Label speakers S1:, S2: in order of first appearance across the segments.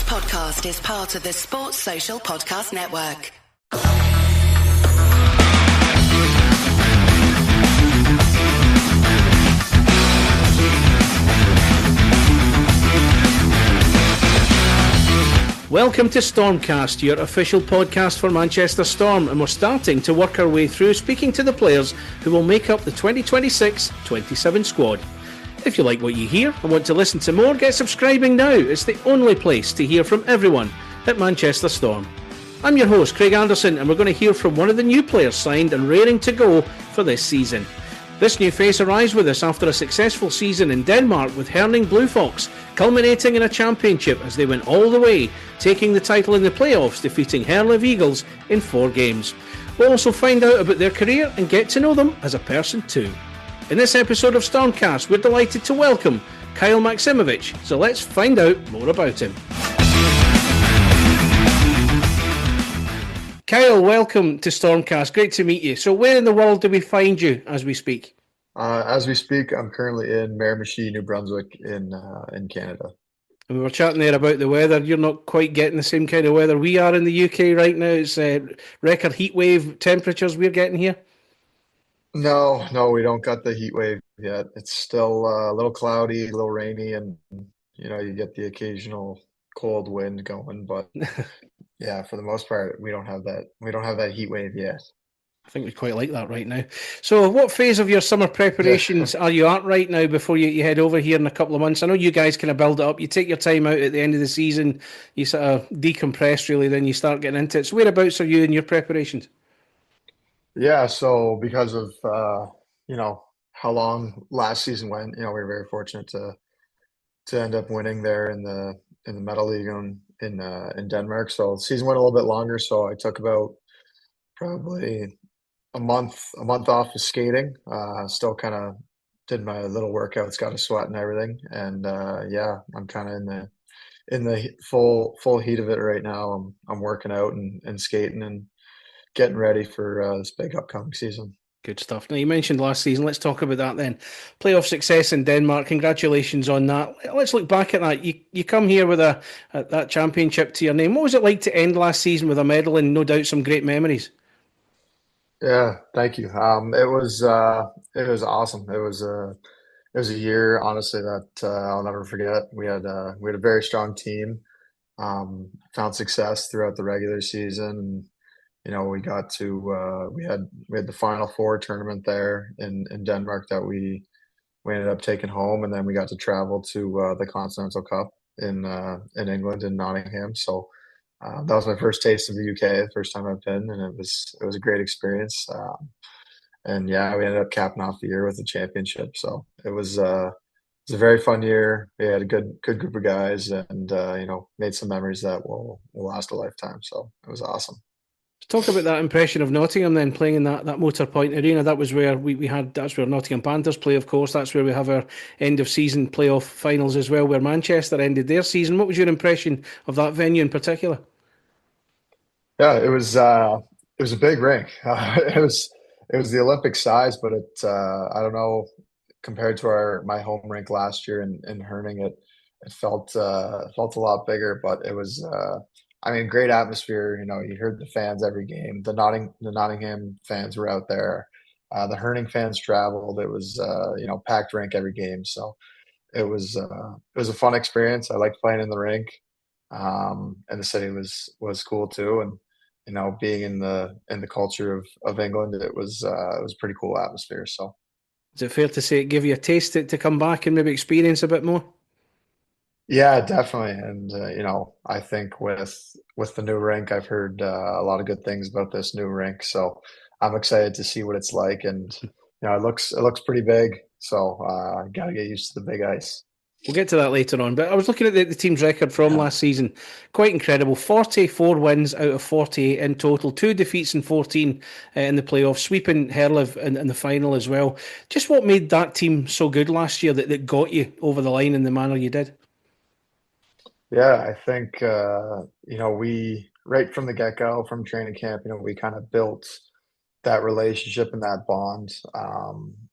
S1: podcast is part of the Sports Social Podcast Network.
S2: Welcome to StormCast, your official podcast for Manchester Storm, and we're starting to work our way through speaking to the players who will make up the 2026-27 squad. If you like what you hear and want to listen to more, get subscribing now. It's the only place to hear from everyone at Manchester Storm. I'm your host, Craig Anderson, and we're going to hear from one of the new players signed and raring to go for this season. This new face arrives with us after a successful season in Denmark with Herning Blue Fox, culminating in a championship as they went all the way, taking the title in the playoffs, defeating Herlev Eagles in 4 games. We'll also find out about their career and get to know them as a person too. In this episode of StormCast, we're delighted to welcome Kyle Maksimovich, so let's find out more about him. Kyle, welcome to StormCast. Great to meet you. So where in the world do we find you as we speak?
S3: As we speak, I'm currently in Miramichi, New Brunswick in Canada.
S2: And we were chatting there about the weather. You're not quite getting the same kind of weather we are in the UK right now. It's record heat wave temperatures we're getting here.
S3: No, we don't got the heat wave yet. It's still a little cloudy, a little rainy, and you get the occasional cold wind going. But yeah, for the most part, we don't have that. We don't have that heat wave yet.
S2: I think we quite like that right now. So what phase of your summer preparations are you at right now before you head over here in a couple of months? I know you guys kind of build it up. You take your time out at the end of the season. You sort of decompress really, then you start getting into it. So whereabouts are you in your preparations?
S3: Yeah, so because of how long last season went, we were very fortunate to end up winning there in the medal league in Denmark. So the season went a little bit longer, so I took about probably a month off of skating. Still kind of did my little workouts, got a sweat and everything, and I'm kind of in the full heat of it right now. I'm working out and skating and getting ready for this big upcoming season.
S2: Good stuff. Now, you mentioned last season. Let's talk about that then. Playoff success in Denmark. Congratulations on that. Let's look back at that. You come here with that championship to your name. What was it like to end last season with a medal and no doubt some great memories?
S3: Yeah, thank you. It was awesome. It was a year, honestly, that I'll never forget. We had a very strong team. Found success throughout the regular season. We got to we had the Final Four tournament there in Denmark that we ended up taking home, and then we got to travel to the Continental Cup in England in Nottingham. So that was my first taste of the UK, the first time I've been, and it was a great experience. And yeah, we ended up capping off the year with the championship. So it was a very fun year. We had a good group of guys, and made some memories that will last a lifetime. So it was awesome.
S2: Talk about that impression of Nottingham then, playing in that Motor Point Arena. That was where that's where Nottingham Panthers play, of course. That's where we have our end of season playoff finals as well, where Manchester ended their season. What was your impression of that venue in particular?
S3: Yeah, it was a big rink. It was the Olympic size, but I don't know, compared to my home rink last year in Herning, it felt a lot bigger, but it was great atmosphere. You heard the fans every game. The Nottingham fans were out there. The Herning fans traveled. It was packed rink every game. So it was a fun experience. I liked playing in the rink, and the city was cool too. And being in the culture of England, it was a pretty cool atmosphere. So
S2: is it fair to say it gave you a taste to come back and maybe experience a bit more?
S3: Yeah, definitely. And, I think with the new rink, I've heard a lot of good things about this new rink. So I'm excited to see what it's like. And, it looks pretty big. So got to get used to the big ice.
S2: We'll get to that later on. But I was looking at the team's record from last season. Quite incredible. 44 wins out of 48 in total. 2 defeats and 14 in the playoffs. Sweeping Herlev in the final as well. Just what made that team so good last year that got you over the line in the manner you did?
S3: Yeah, I think, we, right from the get-go, from training camp, we kind of built that relationship and that bond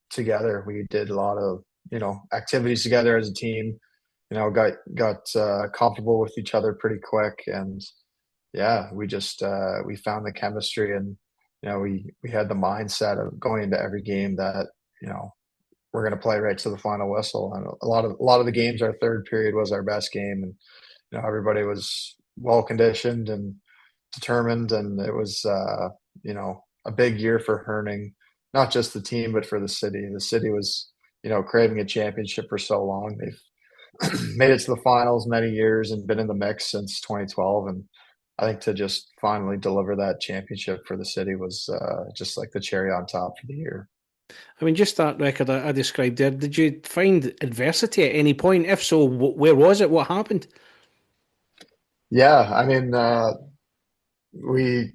S3: together. We did a lot of, activities together as a team. got comfortable with each other pretty quick, and yeah, we just we found the chemistry, and we had the mindset of going into every game that you know we're going to play right to the final whistle. And a lot of the games, our third period was our best game, and everybody was well conditioned and determined, and it was a big year for Herning, not just the team but for the city. The city was craving a championship for so long. They've made it to the finals many years and been in the mix since 2012, and I think to just finally deliver that championship for the city was just like the cherry on top for the year.
S2: I mean, just that record I described there, did you find adversity at any point? If so, where was it? What happened?
S3: Yeah, I mean, we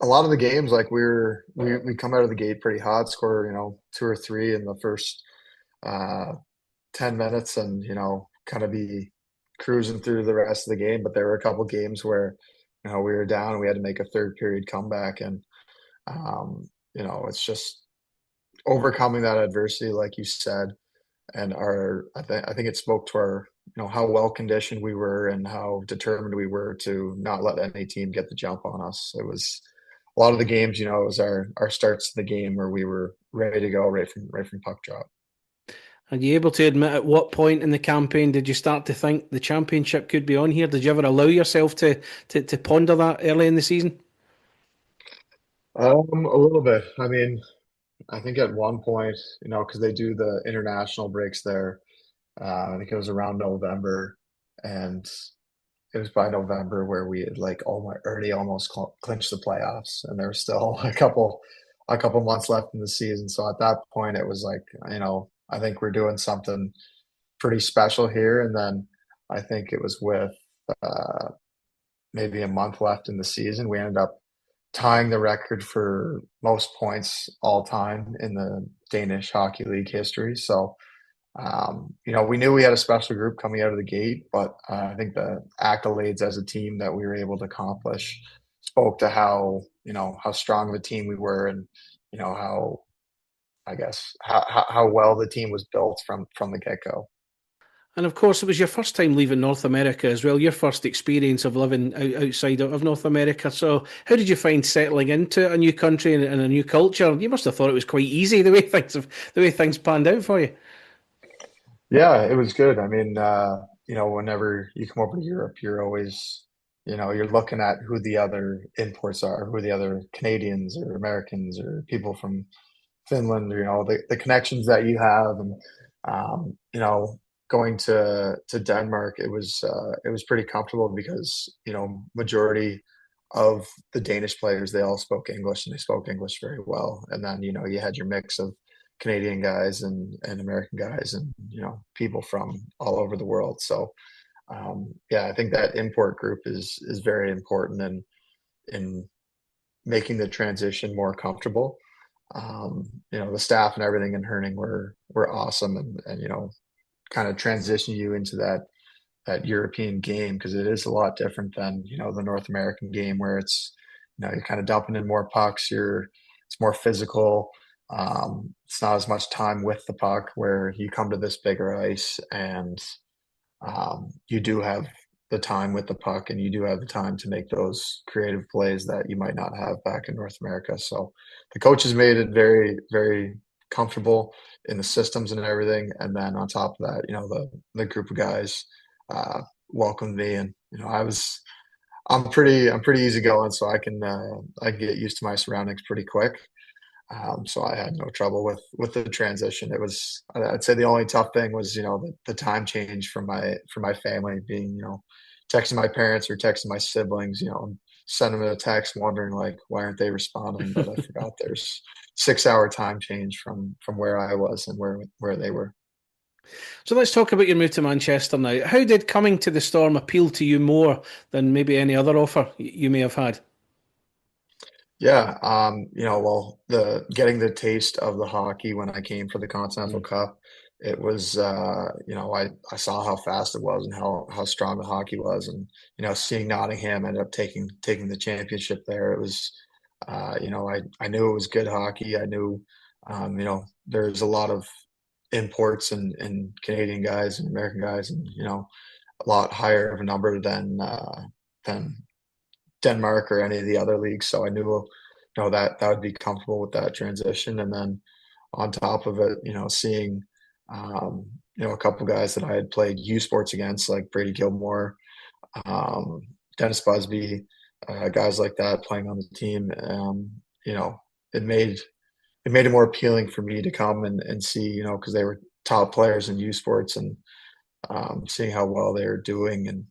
S3: a lot of the games like we come out of the gate pretty hot, score two or three in the first uh, 10 minutes, and kind of be cruising through the rest of the game. But there were a couple games where we were down and we had to make a third period comeback, and it's just overcoming that adversity, like you said, and I think it spoke to our how well conditioned we were and how determined we were to not let any team get the jump on us. It was a lot of the games, it was our starts to the game where we were ready to go right from puck drop.
S2: Are you able to admit at what point in the campaign did you start to think the championship could be on here? Did you ever allow yourself to ponder that early in the season?
S3: A little bit. I mean, I think at one point, because they do the international breaks there. I think it was around November, and it was by November where we had like already almost clinched the playoffs, and there was still a couple months left in the season. So at that point, it was like, I think we're doing something pretty special here. And then I think it was with uh, maybe a month left in the season, we ended up tying the record for most points all time in the Danish Hockey League history. So we knew we had a special group coming out of the gate, but I think the accolades as a team that we were able to accomplish spoke to how strong of a team we were, and how I guess how well the team was built from the get go.
S2: And of course, it was your first time leaving North America as well, your first experience of living outside of North America. So, how did you find settling into a new country and a new culture? You must have thought it was quite easy the way things panned out for you.
S3: Yeah, it was good. I mean, whenever you come over to Europe, you're always, you're looking at who the other imports are, who the other Canadians or Americans or people from Finland, or, the connections that you have. And, going to Denmark, it was pretty comfortable because, majority of the Danish players, they all spoke English, and they spoke English very well. And then, you had your mix of Canadian guys and American guys, and, people from all over the world. So, yeah, I think that import group is very important in making the transition more comfortable. The staff and everything in Herning were awesome, and kind of transition you into that European game, because it is a lot different than the North American game, where it's you're kind of dumping in more pucks. It's more physical. It's not as much time with the puck, where you come to this bigger ice, and you do have the time with the puck, and you do have the time to make those creative plays that you might not have back in North America. So the coaches made it very, very comfortable in the systems and everything. And then on top of that, the group of guys welcomed me, and I'm pretty easygoing, so I can get used to my surroundings pretty quick. So I had no trouble with the transition. I'd say the only tough thing was, the time change for my family, being, texting my parents or texting my siblings, and sending them a text wondering like, why aren't they responding? But I forgot there's 6 hour time change from where I was and where they were.
S2: So let's talk about your move to Manchester now. How did coming to the Storm appeal to you more than maybe any other offer you may have had?
S3: Yeah, well, the getting the taste of the hockey when I came for the Continental
S2: Mm.
S3: Cup, it was, I saw how fast it was and how strong the hockey was, and seeing Nottingham end up taking the championship there, it was, I knew it was good hockey. I knew, there's a lot of imports and Canadian guys and American guys, and a lot higher of a number than Denmark or any of the other leagues. So I knew, that would be comfortable with that transition. And then on top of it, seeing, a couple guys that I had played U Sports against, like Brady Gilmore, um, Dennis Busby, guys like that playing on the team. You know, it made it more appealing for me to come and see, because they were top players in U Sports, and seeing how well they were doing. And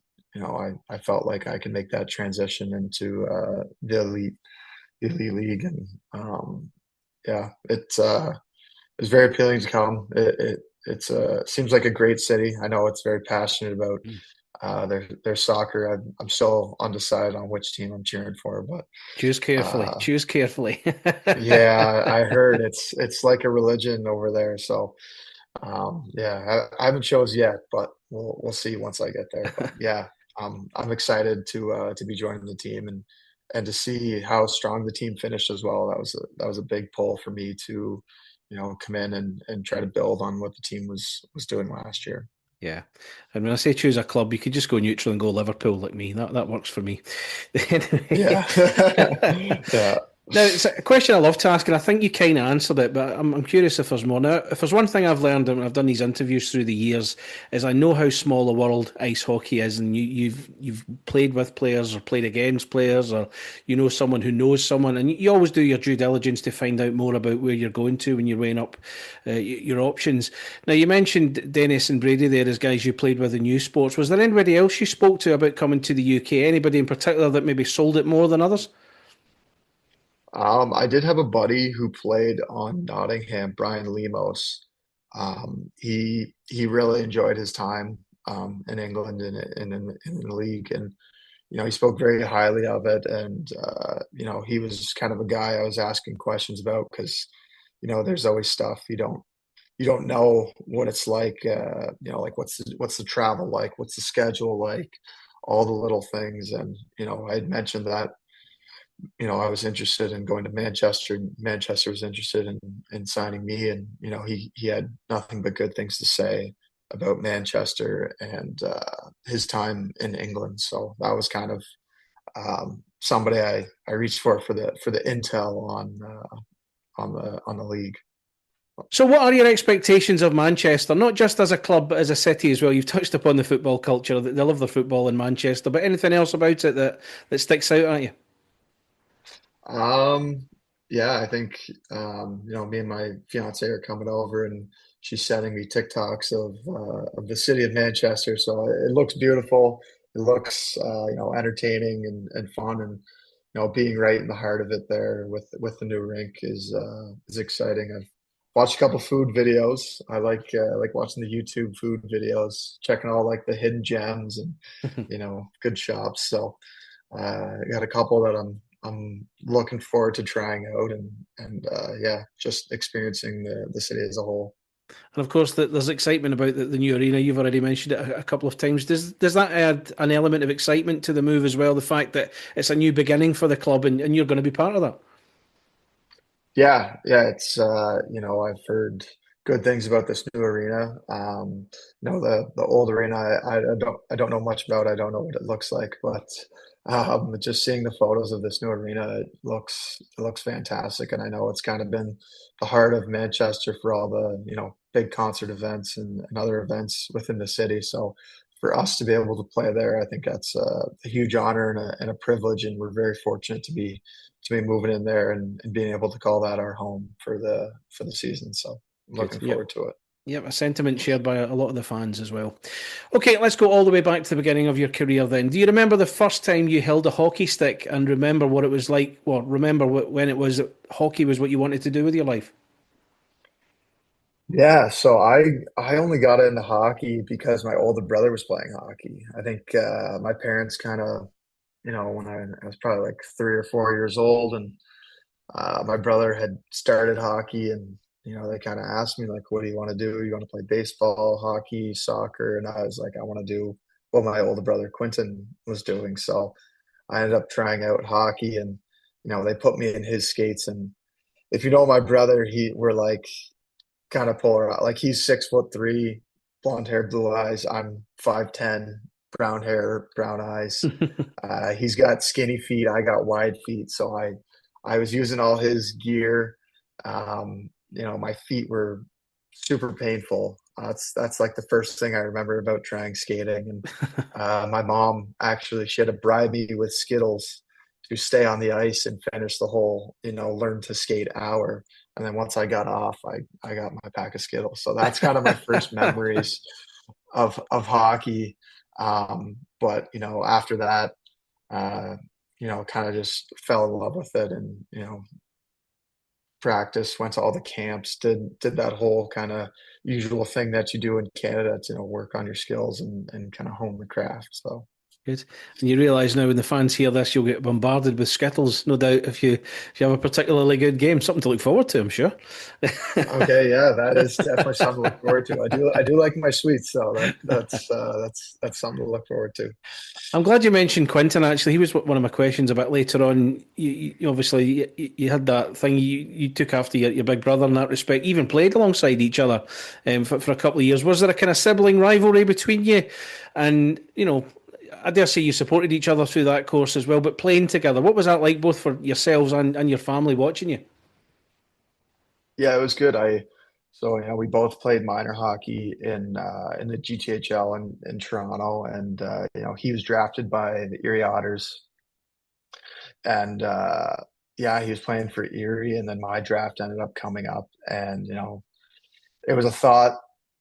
S3: I felt like I could make that transition into the elite league. And yeah, it's very appealing to come. It seems like a great city. I know it's very passionate about their soccer. I'm still undecided on which team I'm cheering for, but
S2: Choose carefully.
S3: uh,
S2: Choose carefully.
S3: yeah, I heard it's like a religion over there. So yeah, I haven't chose yet, but we'll see once I get there. But yeah, I'm excited to be joining the team and to see how strong the team finished as well. That was a big pull for me to, come in and try to build on what the team was doing last year.
S2: Yeah. And when I say choose a club, you could just go neutral and go Liverpool like me. That works for me. Anyway.
S3: Yeah, yeah.
S2: Now, it's a question I love to ask, and I think you kind of answered it, but I'm curious if there's more. Now, if there's one thing I've learned, and I've done these interviews through the years, is I know how small a world ice hockey is, and you've played with players or played against players, or you know someone who knows someone, and you always do your due diligence to find out more about where you're going to when you're weighing up your options. Now, you mentioned Dennis and Brady there as guys you played with in youth sports. Was there anybody else you spoke to about coming to the UK? Anybody in particular that maybe sold it more than others?
S3: I did have a buddy who played on Nottingham, Brian Lemos. He really enjoyed his time in England and in the league, and he spoke very highly of it. And he was kind of a guy I was asking questions about, because there's always stuff you don't know what it's like. Like what's the travel like? What's the schedule like? All the little things. And I had mentioned that I was interested in going to Manchester. Manchester was interested in signing me, and he had nothing but good things to say about Manchester and his time in England. So that was kind of somebody I reached for the intel on the league.
S2: So, what are your expectations of Manchester? Not just as a club, but as a city as well. You've touched upon the football culture; they love their football in Manchester. But anything else about it that sticks out at you?
S3: Um, yeah, I think me and my fiance are coming over, and she's sending me TikToks of the city of Manchester. So it looks beautiful. It looks entertaining and fun, and being right in the heart of it there with the new rink is exciting. I've watched a couple food videos. I like watching the YouTube food videos, checking all like the hidden gems and good shops. So I got a couple that I'm looking forward to trying out, and yeah, just experiencing the city as a whole.
S2: And of course, there's excitement about the new arena. You've already mentioned it a couple of times. Does that add an element of excitement to the move as well? The fact that it's a new beginning for the club, and you're going to be part of that.
S3: Yeah, yeah, it's I've heard good things about this new arena. The old arena, I don't know much about. I don't know what it looks like, but just seeing the photos of this new arena, it looks fantastic. And I know it's kind of been the heart of Manchester for all the big concert events and other events within the city. So for us to be able to play there, I think that's a huge honor and a privilege, and we're very fortunate to be moving in there and being able to call that our home for the season. So I'm
S2: Good.
S3: looking
S2: Yep.
S3: forward to it.
S2: Yep, a sentiment shared by a lot of the fans as well. Okay, let's go all the way back to the beginning of your career then. Do you remember the first time you held a hockey stick and remember what it was like? Well, remember when it was that hockey was what you wanted to do with your life?
S3: Yeah, so I only got into hockey because my older brother was playing hockey. I think my parents kind of, when I was probably like 3 or 4 years old, and my brother had started hockey, and they kind of asked me like, "What do you want to do? You want to play baseball, hockey, soccer?" And I was like, "I want to do what my older brother Quentin was doing." So I ended up trying out hockey, and they put me in his skates. And if you know my brother, we're like kind of polar. Like he's 6'3", blonde hair, blue eyes. I'm 5'10", brown hair, brown eyes. He's got skinny feet. I got wide feet. So I was using all his gear. My feet were super painful. That's like the first thing I remember about trying skating. And my mom actually, she had to bribe me with Skittles to stay on the ice and finish the whole, learn to skate hour. And then once I got off, I got my pack of Skittles. So that's kind of my first memories of hockey. But after that, kind of just fell in love with it, and practice, went to all the camps, did that whole kind of usual thing that you do in Canada to work on your skills and kind of hone the craft. So
S2: Good. And you realise now when the fans hear this, you'll get bombarded with Skittles, no doubt, if you have a particularly good game. Something to look forward to, I'm sure.
S3: okay, yeah, that is definitely something to look forward to. I do like my sweets, so that's something to look forward to.
S2: I'm glad you mentioned Quinton. Actually, he was one of my questions a bit later on. Obviously you had that thing. You took after your big brother in that respect. Even played alongside each other for a couple of years. Was there a kind of sibling rivalry between you? And I dare say you supported each other through that course as well. But playing together, what was that like, both for yourselves and your family watching you?
S3: Yeah, it was good. So we both played minor hockey in the GTHL in Toronto, and he was drafted by the Erie Otters, and yeah, he was playing for Erie, and then my draft ended up coming up, and it was a thought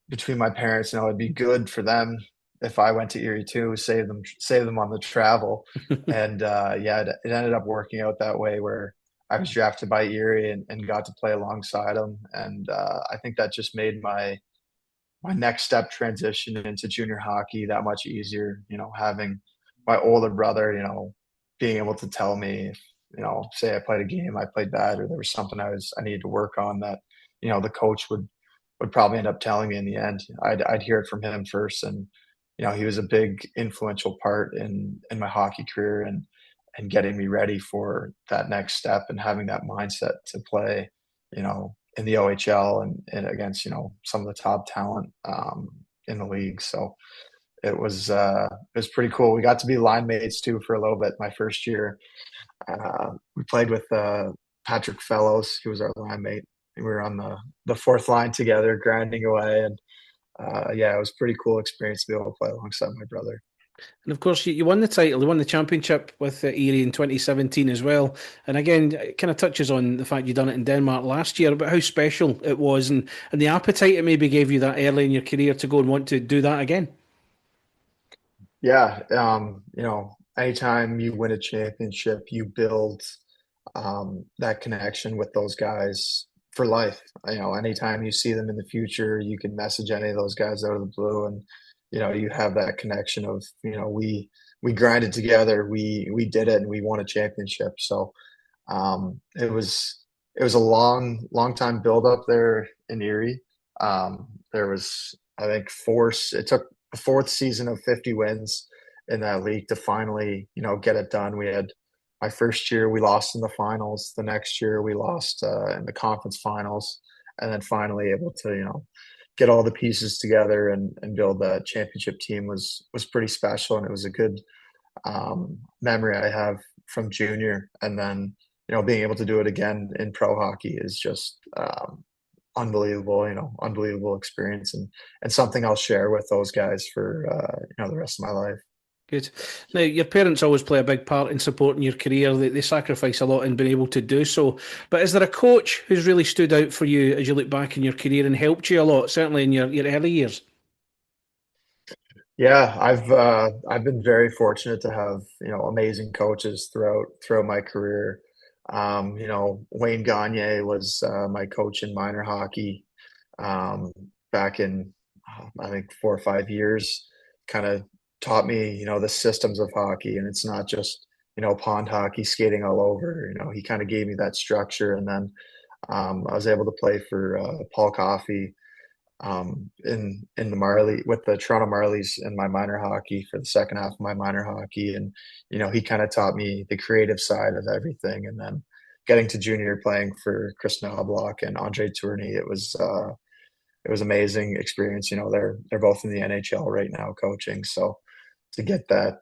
S3: between my parents. It'd be good for them if I went to Erie too, save them on the travel, and yeah, it ended up working out that way where I was drafted by Erie and got to play alongside him, and I think that just made my next step transition into junior hockey that much easier. Having my older brother, being able to tell me, say I played a game, I played bad, or there was something I needed to work on that, the coach would probably end up telling me in the end. I'd hear it from him first, and he was a big influential part in my hockey career and getting me ready for that next step and having that mindset to play, in the OHL and against, some of the top talent in the league. So it was pretty cool. We got to be line mates too for a little bit my first year. We played with Patrick Fellows, who was our line mate. We were on the fourth line together, grinding away, and yeah, it was a pretty cool experience to be able to play alongside my brother.
S2: And of course, you won the title, you won the championship with Erie in 2017 as well. And again, it kind of touches on the fact you've done it in Denmark last year, but how special it was, and the appetite it maybe gave you that early in your career to go and want to do that again.
S3: Yeah, anytime you win a championship, you build that connection with those guys for life. Anytime you see them in the future, you can message any of those guys out of the blue, and you have that connection of we grinded together, we did it, and we won a championship. So it was a long time build up there in Erie. There was, I think, it took the fourth season of 50 wins in that league to finally get it done. We had my first year we lost in the finals. The next year we lost in the conference finals, and then finally able to get all the pieces together and build that championship team was pretty special, and it was a good memory I have from junior. And then being able to do it again in pro hockey is just unbelievable. Unbelievable experience, and something I'll share with those guys for the rest of my life.
S2: Good. Now, your parents always play a big part in supporting your career. They sacrifice a lot in being able to do so. But is there a coach who's really stood out for you as you look back in your career and helped you a lot, certainly in your early years?
S3: Yeah, I've been very fortunate to have amazing coaches throughout my career. Wayne Gagne was my coach in minor hockey back in I think 4 or 5 years. Kind of taught me the systems of hockey, and it's not just pond hockey skating all over. He kind of gave me that structure, and then I was able to play for Paul Coffey in the Marley with the Toronto Marlies in my minor hockey for the second half of my minor hockey. And, he kind of taught me the creative side of everything. And then getting to junior playing for Chris Knobloch and Andre Tourney, it was amazing experience. They're both in the NHL right now coaching, so to get that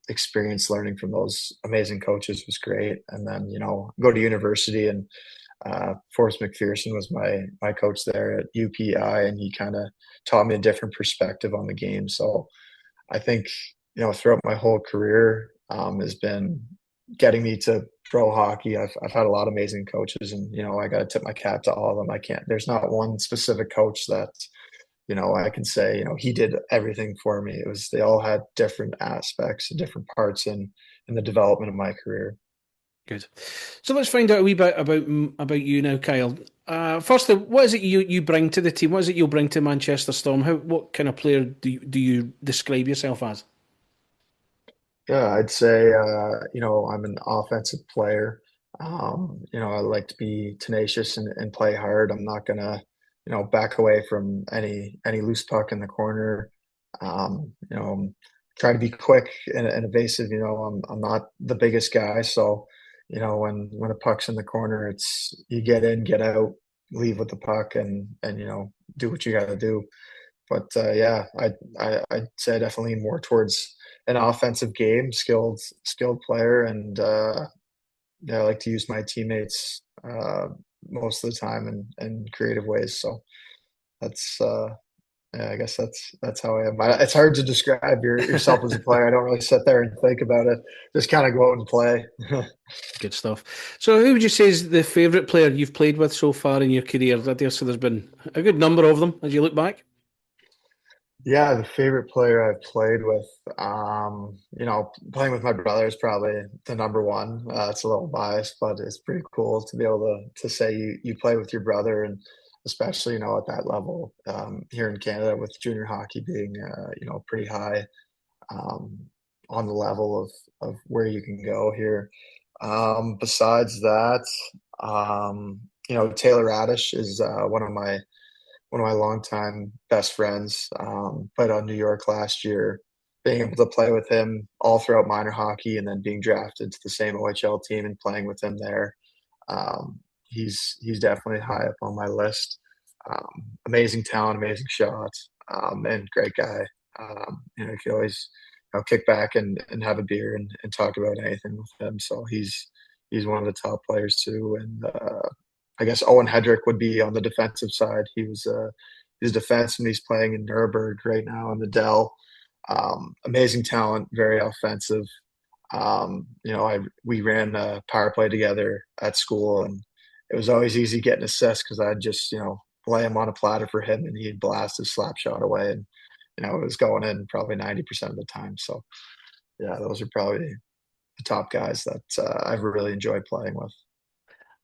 S3: experience learning from those amazing coaches was great. And then go to university, and Forrest McPherson was my coach there at UPI, and he kind of taught me a different perspective on the game. So I think throughout my whole career has been getting me to pro hockey. I've had a lot of amazing coaches, and I got to tip my cap to all of them. I can't. There's not one specific coach that I can say he did everything for me. They all had different aspects and different parts in the development of my career.
S2: Good. So let's find out a wee bit about you now, Kyle. Firstly, what is it you bring to the team? What is it you'll bring to Manchester Storm? What kind of player do you describe yourself as?
S3: Yeah, I'd say I'm an offensive player. I like to be tenacious and play hard. I'm not gonna back away from any loose puck in the corner. Try to be quick and evasive. I'm not the biggest guy, so when a puck's in the corner, it's you get in, get out, leave with the puck, and do what you got to do. But yeah, I'd say I definitely lean more towards an offensive game, skilled player, and yeah, I like to use my teammates most of the time in creative ways. So that's yeah, I guess that's how I am. It's hard to describe yourself as a player. I don't really sit there and think about it. Just kind of go out and play.
S2: Good stuff. So, who would you say is the favourite player you've played with so far in your career? I dare say there's been a good number of them as you look back.
S3: Yeah, the favorite player I've played with, playing with my brother is probably the number one. It's a little biased, but it's pretty cool to be able to say you play with your brother, and especially at that level here in Canada with junior hockey being pretty high um, on the level of where you can go here. Besides that, Taylor Radish is one of my longtime best friends. Played on New York last year. Being able to play with him all throughout minor hockey, and then being drafted to the same OHL team and playing with him there, he's definitely high up on my list. Amazing talent, amazing shot, and great guy. You could always kick back and have a beer and talk about anything with him. So he's one of the top players too. And I guess Owen Hedrick would be on the defensive side. He's a defenseman. He's playing in Nuremberg right now in the Dell. Amazing talent, very offensive. We ran a power play together at school, and it was always easy getting assists because I'd just lay him on a platter for him, and he'd blast his slap shot away, and it was going in probably 90% of the time. So yeah, those are probably the top guys that I've really enjoyed playing with.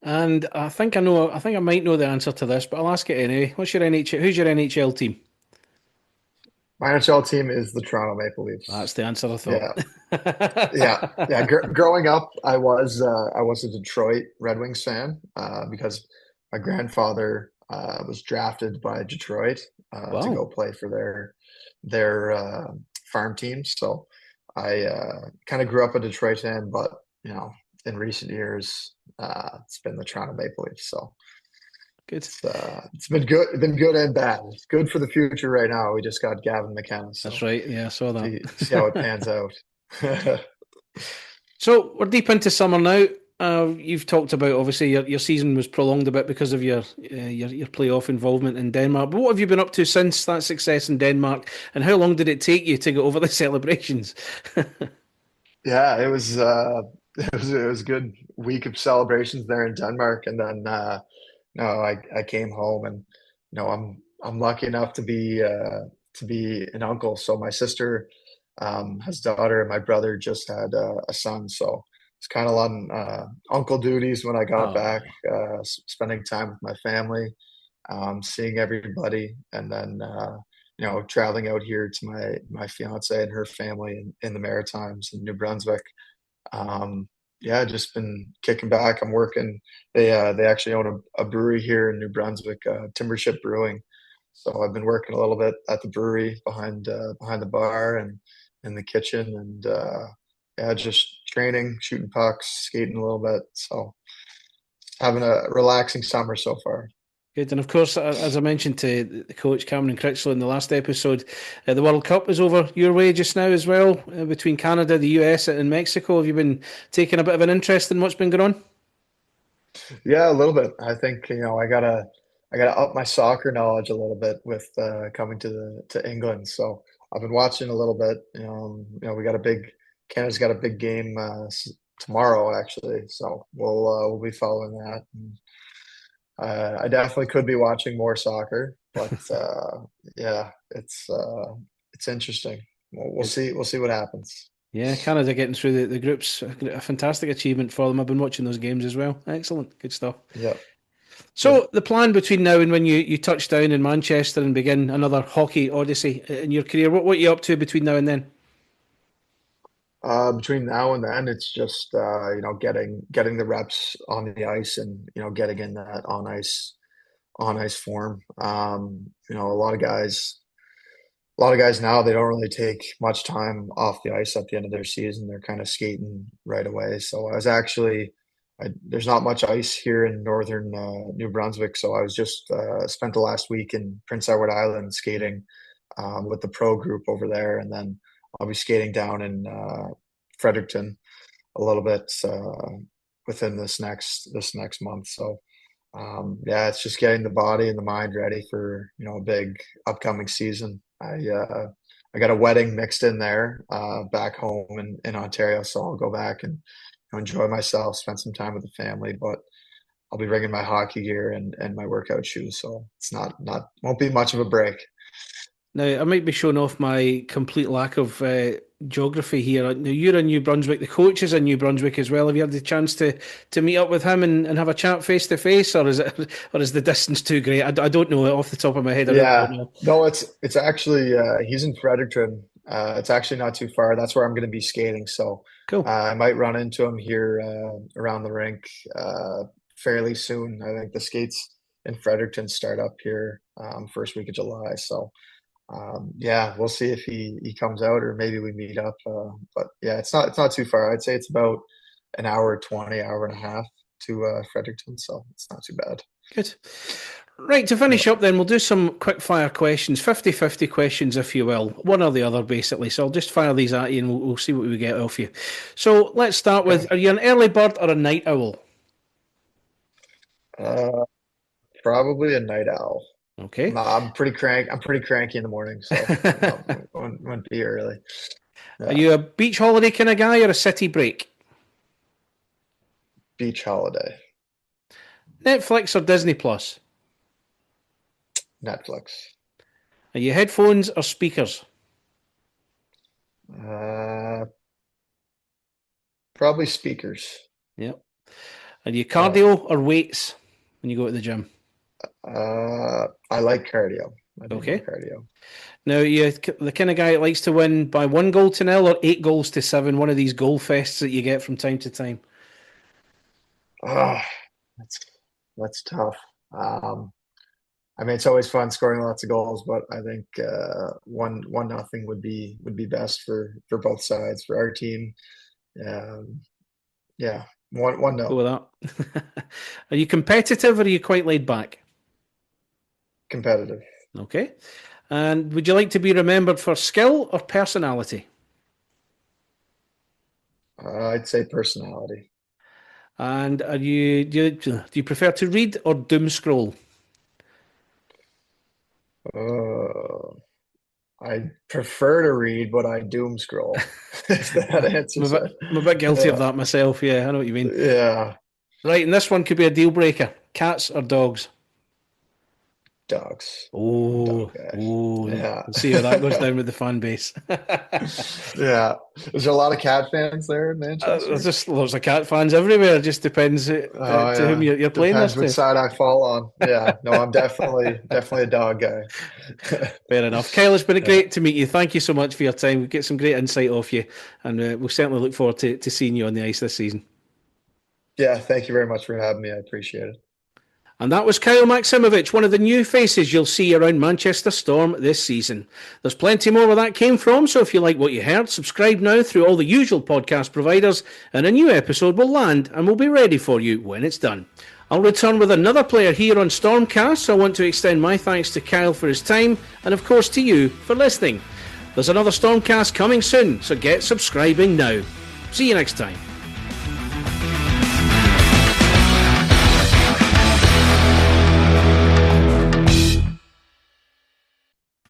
S2: And I think I know. I think I might know the answer to this, but I'll ask it anyway. What's your NHL? Who's your NHL team?
S3: My NHL team is the Toronto Maple
S2: That's
S3: Leafs.
S2: the answer I thought.
S3: Yeah, yeah. Growing up, I was a Detroit Red Wings fan because my grandfather was drafted by Detroit to
S2: Wow.
S3: go play for their farm team. So I kind of grew up a Detroit fan, but in recent years, it's been the Toronto Maple Leafs. So
S2: Good.
S3: it's been good and bad. It's good for the future right now. We just got Gavin McKenna,
S2: That's
S3: so
S2: right. Yeah, I saw
S3: see how it
S2: that.
S3: pans out.
S2: So we're deep into summer now. You've talked about obviously your season was prolonged a bit because of your playoff involvement in Denmark. But what have you been up to since that success in Denmark? And how long did it take you to get over the celebrations?
S3: Yeah, it was a good week of celebrations there in Denmark, and then no, I came home, and I'm lucky enough to be an uncle. So my sister has a daughter, and my brother just had a son. So it's kind of on uncle duties when I got back,
S2: Oh,
S3: spending time with my family, seeing everybody, and then traveling out here to my fiance and her family in the Maritimes in New Brunswick. Um, yeah, just been kicking back. I'm working. They actually own a brewery here in New Brunswick, Timbership Brewing. So I've been working a little bit at the brewery behind the bar and in the kitchen, and yeah, just training, shooting pucks, skating a little bit. So having a relaxing summer so far.
S2: Good. And of course, as I mentioned to the coach Cameron Critchlow in the last episode, the World Cup is over your way just now as well, between Canada, the US, and Mexico. Have you been taking a bit of an interest in what's been going on?
S3: Yeah, a little bit. I think, I gotta up my soccer knowledge a little bit with coming to England. So I've been watching a little bit. We got a big Canada's got a big game tomorrow actually. So we'll be following that. And, I definitely could be watching more soccer, but yeah, it's interesting. We'll
S2: Good.
S3: see. We'll see what happens.
S2: Yeah, Canada getting through the groups, a fantastic achievement for them. I've been watching those games as well. Excellent. Good stuff.
S3: Yep. Yep.
S2: So the plan between now and when you touch down in Manchester and begin another hockey odyssey in your career, what are you up to between now and then?
S3: Between now and then, it's just getting the reps on the ice and getting in that on ice form. A lot of guys now, they don't really take much time off the ice at the end of their season. They're kind of skating right away. So there's not much ice here in northern New Brunswick. So I was just spent the last week in Prince Edward Island skating with the pro group over there. And then I'll be skating down in Fredericton a little bit within this next month. So yeah, it's just getting the body and the mind ready for a big upcoming season. I got a wedding mixed in there back home in Ontario, so I'll go back and enjoy myself, spend some time with the family. But I'll be bringing my hockey gear and my workout shoes, so it's not won't be much of a break.
S2: Now, I might be showing off my complete lack of geography here. Now, you're in New Brunswick. The coach is in New Brunswick as well. Have you had the chance to meet up with him and have a chat face to face, or is the distance too great? I don't know off the top of my head. I
S3: Yeah,
S2: don't know.
S3: no, it's actually he's in Fredericton. It's actually not too far. That's where I'm going to be skating. So
S2: Cool.
S3: I might run into him here around the rink fairly soon. I think the skates in Fredericton start up here first week of July. So yeah, we'll see if he comes out or maybe we meet up. But yeah, it's not too far. I'd say it's about an hour 20, hour and a half to Fredericton. So it's not too bad.
S2: Good. Right, to
S3: Yeah.
S2: finish up then, we'll do some quick fire questions, 50-50 questions, if you will, one or the other, basically. So I'll just fire these at you and we'll see what we get off you. So let's start with,
S3: Okay.
S2: are you an early bird or a night owl?
S3: Uh, Probably a night owl.
S2: Okay.
S3: No, I'm pretty cranky in the morning, so wouldn't be early.
S2: Are
S3: Yeah,
S2: you a beach holiday kind of guy or a city break?
S3: beach holiday,
S2: Netflix or Disney Plus?
S3: Netflix.
S2: Are you headphones or speakers?
S3: Uh, Probably speakers.
S2: Yep. Are you
S3: Yeah.
S2: cardio or weights when you go to the gym?
S3: I like cardio. I do more
S2: Okay.
S3: cardio.
S2: Now, you the kind of guy that likes to win by 1 goal to 0 or 8 goals to 7, one of these goal fests that you get from time to time.
S3: Ah, that's that's tough. Um, I mean, it's always fun scoring lots of goals, but I think 1-0 would be best for both sides for our team. Um, yeah, one
S2: Go
S3: nil
S2: with that. Are you competitive or are you quite laid back?
S3: competitive.
S2: Okay. And would you like to be remembered for skill or personality?
S3: I'd say personality.
S2: And do you prefer to read or doom scroll?
S3: Uh, I prefer to read, but I doom scroll. If that
S2: I'm a
S3: answers
S2: bit,
S3: it.
S2: I'm a bit guilty of
S3: Yeah,
S2: that myself. Yeah, I know what you mean.
S3: yeah.
S2: Right, and this one could be a deal breaker. Cats or dogs?
S3: Dogs. I'm a
S2: Oh,
S3: dog guy.
S2: oh,
S3: Yeah.
S2: we'll see how that goes down with the fan base.
S3: Yeah. Is there a lot of cat fans there in
S2: There's
S3: Manchester?
S2: just lots of cat fans everywhere. It just depends
S3: Oh
S2: to whom
S3: yeah.
S2: you're playing this
S3: Depends which
S2: to.
S3: side I fall on. Yeah. No, I'm definitely a dog guy.
S2: Fair enough. Kyle, it's been
S3: Yeah.
S2: great to meet you. Thank you so much for your time. We get some great insight off you, and we'll certainly look forward to seeing you on the ice this season.
S3: Yeah, thank you very much for having me. I appreciate it.
S2: And that was Kyle Maksimovich, one of the new faces you'll see around Manchester Storm this season. There's plenty more where that came from, so if you like what you heard, subscribe now through all the usual podcast providers, and a new episode will land and will be ready for you when it's done. I'll return with another player here on StormCast, so I want to extend my thanks to Kyle for his time, and of course to you for listening. There's another StormCast coming soon, so get subscribing now. See you next time.